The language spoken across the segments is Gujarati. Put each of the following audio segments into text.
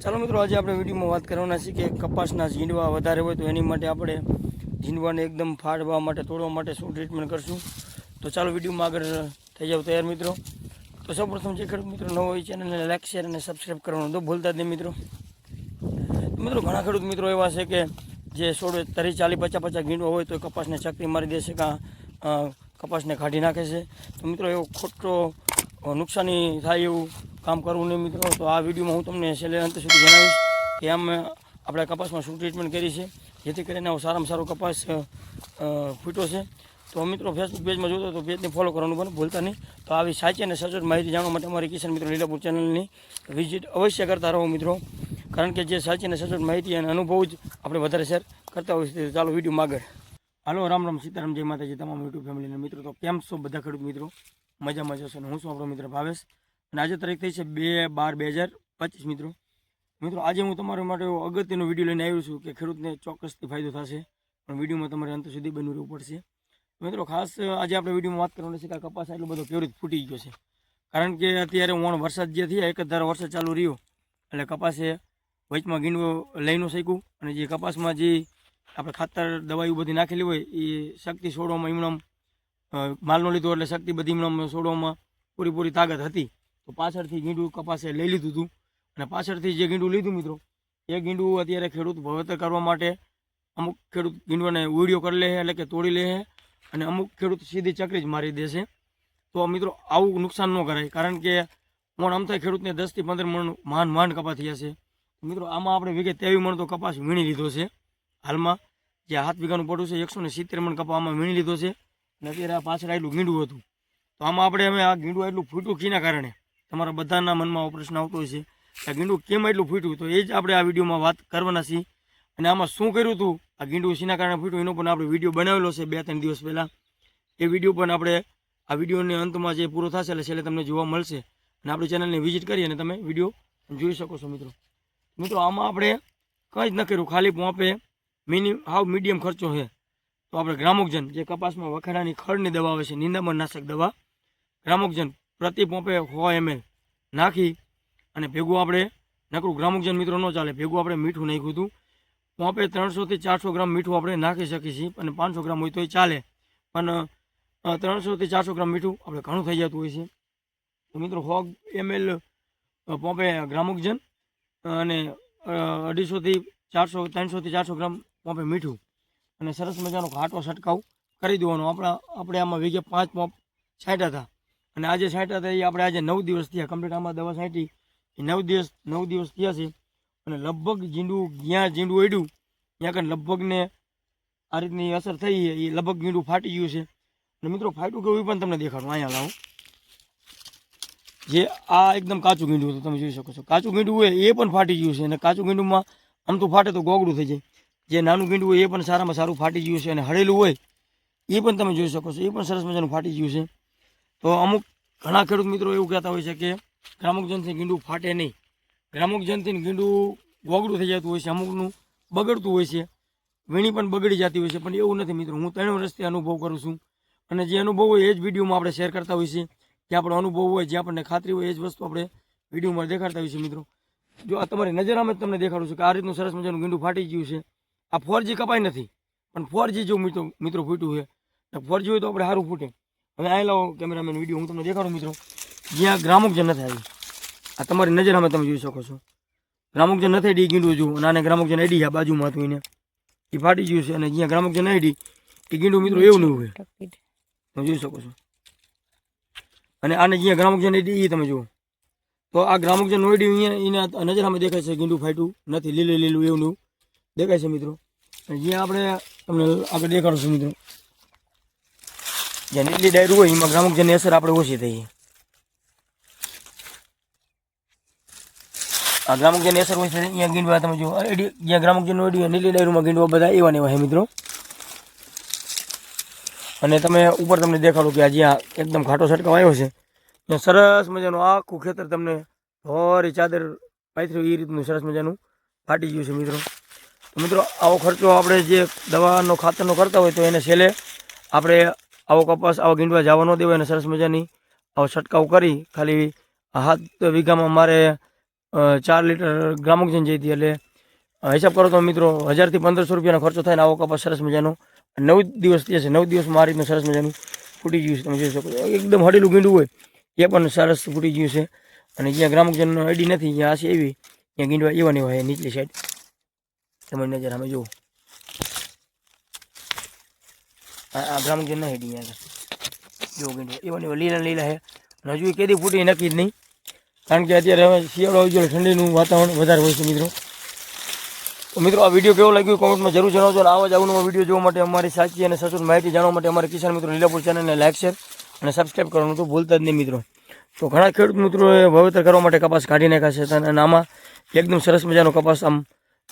ચાલો મિત્રો, આજે આપણે વિડીયોમાં વાત કરવાના છીએ કે કપાસના ઝીંડવા વધારે હોય તો એની માટે આપણે ઝીંડવાને એકદમ ફાડવા માટે, તોડવા માટે શું ટ્રીટમેન્ટ કરશું. તો ચાલો વિડીયોમાં આગળ થઈ જાવ તૈયાર મિત્રો. તો સૌપ્રથમ જે ખેડૂત મિત્રો ન હોય ચેનલને લાઈક, શેર અને સબસ્ક્રાઈબ કરવાનું તો ભૂલતા જ નહીં મિત્રો. ઘણા ખેડૂત મિત્રો એવા છે કે જે 16, 30, 40, 50 ઝીંડવા હોય તો કપાસને ચકરી મારી દેશે, કાં કપાસને કાઢી નાખે છે. તો મિત્રો એવો ખોટો નુકસાની થાય એવું કામ કરવું નહીં મિત્રો. તો આ વિડીયોમાં હું તમને છેલ્લે અંત સુધી જણાવીશ કે આપણે કપાસમાં શું ટ્રીટમેન્ટ કરી છે જેથી કરીને સારામાં સારો કપાસ ફૂટ્યો છે. તો મિત્રો ફેસબુક પેજમાં જોતો તો પેજને ફોલો કરવાનું પણ ભૂલતા નહીં. તો આવી સાચી અને સચોટ માહિતી જાણવા માટે અમારી કિસાન મિત્રો લીલાપુર ચેનલની વિઝિટ અવશ્ય કરતા રહો મિત્રો. કારણ કે જે સાચી અને સચોટ માહિતી અને અનુભવ જ આપણે વધારે શેર કરતા હોય છે. ચાલો વિડીયોમાં આગળ. હાલો, રામ રામ, સીતારામ, જય માતાજી તમામ યુટ્યુબ ફેમિલીના મિત્રો. તો કેમ છો બધા ખેડૂત મિત્રો? મજામાં જશો ને હું છું આપણો મિત્ર ભાવેશ. અને આજે તારીખ થઈ છે 2/12/2025 મિત્રો. આજે હું તમારા માટે અગત્યનો વિડીયો લઈને આવ્યો છું કે ખેડૂતને ચોક્કસથી ફાયદો થશે, પણ વિડીયોમાં તમારે અંત સુધી બનવું રહેવું પડશે મિત્રો. ખાસ આજે આપણે વિડીયોમાં વાત કરવાની છે કે કપાસ એટલો બધો કેવી રીતે ફૂટી ગયો છે. કારણ કે અત્યારે વરસાદ જે થયા, એક જ ધારો વરસાદ ચાલુ રહ્યો એટલે કપાસે વચમાં ગીંડવો લઈ ન શક્યું. અને જે કપાસમાં જે આપણે ખાતર દવાઈઓ બધી નાખેલી હોય એ શક્તિ છોડવામાં ઈમણામ માલનો લીધો એટલે શક્તિ બધી ઈમણામ છોડવામાં પૂરી તાકાત હતી. તો પાછળથી ગીંડું કપાસે લઈ લીધું હતું અને પાછળથી જે ગીંડું લીધું મિત્રો, એ ગીંડું અત્યારે ખેડૂત વાવેતર કરવા માટે અમુક ખેડૂત ગીંડવાને ઉડીઓ કરી લે એટલે કે તોડી લે, અને અમુક ખેડૂત સીધી ચકરી જ મારી દેશે. તો મિત્રો આવું નુકસાન ન કરાય. કારણ કે આમ થાય ખેડૂતને 10 થી 15 મણ માંડ કપા થયા છે. મિત્રો આમાં આપણે વીઘે 23 મણ તો કપાસ વીણી લીધો છે. હાલમાં જે 7 વીઘાનું પડ્યું છે 170 મણ કપા આમાં વીણી લીધો છે. અને અત્યારે આ પાછળ આટલું ગીંડું હતું. તો આમાં આપણે હવે આ ગીંડું એટલું ફૂટ્યું કીના કારણે તમારા બધાના મનમાં પ્રશ્ન આવતો હોય છે કે આ ગીંડું કેમ એટલું ફૂટ્યું. તો એ જ આપણે આ વિડીયોમાં વાત કરવાના છીએ. અને આમાં શું કર્યું હતું, આ ગીંડું શીના કારણે ફૂટ્યું એનો પણ આપણે વિડીયો બનાવેલો છે 2-3 દિવસ પહેલાં. એ વિડીયો પણ આપણે આ વિડીયોને અંતમાં જે પૂરો થશે એટલે છેલ્લે તમને જોવા મળશે. અને આપણી ચેનલને વિઝિટ કરી અને તમે વિડીયો જોઈ શકો છો મિત્રો. આમાં આપણે કંઈ જ ન કર્યું, ખાલી પોંપે હાવ મીડિયમ ખર્ચો છે. તો આપણે ગ્રામોક્જન, જે કપાસમાં વખાડાની ખડની દવા આવે છે, નિંદામણ નાશક દવા, ગ્રામોક્જન પ્રતિ પોંપે 100 ml નાખી અને ભેગું આપણે નકરું ગ્રામોક્જન મિત્રો ન ચાલે, ભેગું આપણે મીઠું નાખ્યું હતું. પોંપે 300 થી 400 ગ્રામ મીઠું આપણે નાખી શકીએ છીએ, અને 500 ગ્રામ હોય તોય ચાલે, પણ 300 થી 400 ગ્રામ મીઠું આપણે ઘણું થઈ જતું હોય છે. તો મિત્રો 100 ml પોંપે ગ્રામોક્જન અને 250 થી 400, 300 થી 400 ગ્રામ પોંપે મીઠું, અને સરસ મજાનો ઘાટો છંટકાવ કરી દેવાનો. આપણે આમાં વીઘે 5 પોંપ છાંટ્યા હતા, અને આજે છાંટ્યા હતા એ આપણે આજે 9 દિવસ થયા કમ્પ્લીટ આમાં દવા છાંટી. એ 9 દિવસ થયા છે. અને લગભગ જ્યાં ઝીંડું અડ્યું ત્યાં કંઈ લગભગને આ રીતની અસર થઈ, એ લગભગ ગીંડું ફાટી ગયું છે. અને મિત્રો ફાટ્યું કેવું એ પણ તમને દેખાડું. અહીંયા લાવો, જે આ એકદમ કાચું ગીંડું હતું તમે જોઈ શકો છો. કાચું ગીંડું હોય એ પણ ફાટી ગયું છે. અને કાચું ગીંડુમાં આમ તો ફાટે તો ગોગડું થઈ જાય. જે નાનું ગીંડું હોય એ પણ સારામાં સારું ફાટી ગયું છે. અને હળેલું હોય એ પણ તમે જોઈ શકો છો, એ પણ સરસ મજાનું ફાટી ગયું છે. તો અમુક ઘણા ખેડૂત મિત્રો એવું કહેતા હોય છે કે ગ્રામોક્જનથી ગીંડું ફાટે નહીં, ગ્રામોક્જનથી ગીંડું ગોગડું થઈ જતું હોય છે, અમુકનું બગડતું હોય છે, વીણી પણ બગડી જતી હોય છે. પણ એવું નથી મિત્રો, હું 3 વર્ષથી અનુભવ કરું છું. અને જે અનુભવ હોય એ જ વિડીયોમાં આપણે શેર કરતા હોઈએ છીએ. જે આપણો અનુભવ હોય, જે આપણને ખાતરી હોય એ જ વસ્તુ આપણે વિડીયોમાં દેખાડતા હોઈએ છીએ મિત્રો. જો આ તમારી નજરમાં જ તમને દેખાડું છું કે આ રીતનું સરસ મજાનું ગીંડું ફાટી ગયું છે. આ 4G કપાઈ નથી, પણ 4G જો મિત્રો ફૂટ્યું છે. 4G હોય તો આપણે સારું ફૂટે. હવે અહીં લાવો કેમેરામેન, વિડીયો હું તમને દેખાડું મિત્રો. જ્યાં ગ્રામોક્જન નથી આવી, આ તમારી નજરમાં તમે જોઈ શકો છો. ગ્રામોક્જન નથી એડી ગીંડું જો, અને આને ગ્રામોક્જન એડી આ બાજુમાં હતું એને એ ફાટી ગયું છે. અને જ્યાં ગ્રામોક્જન એડી એ ગીંડું મિત્રો એવું નહીં હોય, તમે જોઈ શકો છો. અને આને જ્યાં ગ્રામોક્જન એડી એ તમે જુઓ. તો આ ગ્રામોક્જન એડી અહીંયા એના નજરામાં દેખાય છે ગીંડું ફાટ્યું નથી, લીલું એવું દેખાય છે મિત્રો. અને જ્યાં આપણે તમને આગળ દેખાડું છું મિત્રો, જ્યાં નીલી ડાયરું હોય એમાં ગ્રામોક્જનની અસર આપણે ઓછી થઈ. આ ગ્રામોક્જનની અસર હોય છે અહીંયા ગીંડવા તમે જુઓ. જ્યાં ગ્રામોક્જન ઓડ્યું નીલી ડાયરુમાં ગીંડવા બધા એવા ને એવા છે મિત્રો. અને તમે ઉપર તમને દેખાડું કે આ જ્યાં એકદમ ઘાટો છંટકાવ આવ્યો છે ત્યાં સરસ મજાનું આખું ખેતર તમને ધોરી ચાદર પાથર્યું એ રીતનું સરસ મજાનું ફાટી ગયું છે મિત્રો. તો મિત્રો આવો ખર્ચો આપણે જે દવાનો ખાતરનો કરતા હોય તો એને છેલ્લે આપણે આવો કપાસ આવા ગીંડવા જવા ન દેવાય. અને સરસ મજાની આવો છંટકાવ કરી ખાલી 7 વીઘામાં મારે 4 લીટર ગ્રામોક્સિન જઈતી એટલે હિસાબ કરો તો મિત્રો 1000 થી 1500 રૂપિયાનો ખર્ચો થાય ને આવો કપાસ સરસ મજાનો 9 દિવસ થયા છે. 9 દિવસમાં આ રીતનું સરસ મજાનું ફૂટી ગયું છે. તમે જોઈ શકો છો એકદમ હળેલું ગીંડું હોય એ પણ સરસ ફૂટી ગયું છે. અને જ્યાં ગ્રામોક્સિનનો આઈડી નથી જ્યાં આ છે એવી ત્યાં ગીંડવા એવા ને એવા નીચલી સાઈડ તમારી નજર અમે જુઓ આ ગ્રામોક્સિન ના આઈડી અહીંયા જો ગીંડવા એવા ને એવા લીલા લીલા છે. અને હજુ કેદી ફૂટી નક્કી જ નહીં કારણ કે અત્યારે હવે શિયાળો આવી ગયો ઠંડીનું વાતાવરણ વધારે હોય છે મિત્રો. તો મિત્રો આ વિડીયો કેવો લાગ્યો કોમેન્ટમાં જરૂર જણાવજો. અને આવા જ અવનવા વિડીયો જોવા માટે અમારી સાચી અને સચોટ માહિતી જાણવા માટે અમારે કિસાન મિત્રો લીલાપુર ચેનલને લાઈક શેર અને સબસ્ક્રાઈબ કરવાનું તો ભૂલતા જ નહીં મિત્રો. તો ઘણા ખેડૂત મિત્રોએ વાવેતર કરવા માટે કપાસ કાઢી નાખ્યા છે અને આમાં એકદમ સરસ મજાનો કપાસ આમ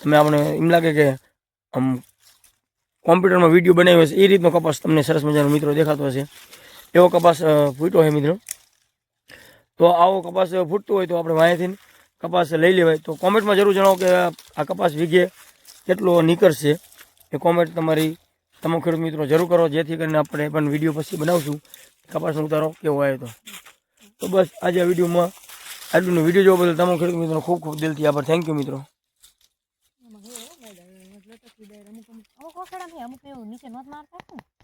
તમે આપણે એમ લાગે કે આમ કોમ્પ્યુટરમાં વિડીયો બનાવ્યો હશે એ રીતનો કપાસ તમને સરસ મજાનો મિત્રો દેખાતો હશે એવો કપાસ ફૂટ્યો છે મિત્રો. તો આવો કપાસ ફૂટતો હોય તો આપણે વાંહેથી કપાસ લઈ લેવાય. તો કોમેન્ટમાં જરૂર જણાવો કે આ કપાસ વીઘે કેટલો નીકળશે એ કોમેન્ટ તમારી તમામ ખેડૂત મિત્રો જરૂર કરો જેથી કરીને આપણે પણ વિડીયો પછી બનાવશું કપાસનો ઉતારો કેવો આવ્યો તો બસ આજે આ વિડીયોમાં આટલું વિડીયો જોવા બદલ તમામ ખેડૂત મિત્રો ખૂબ ખૂબ દિલથી આભાર. થેન્ક યુ મિત્રો. અમુક એવું નીચે નોટ મારતા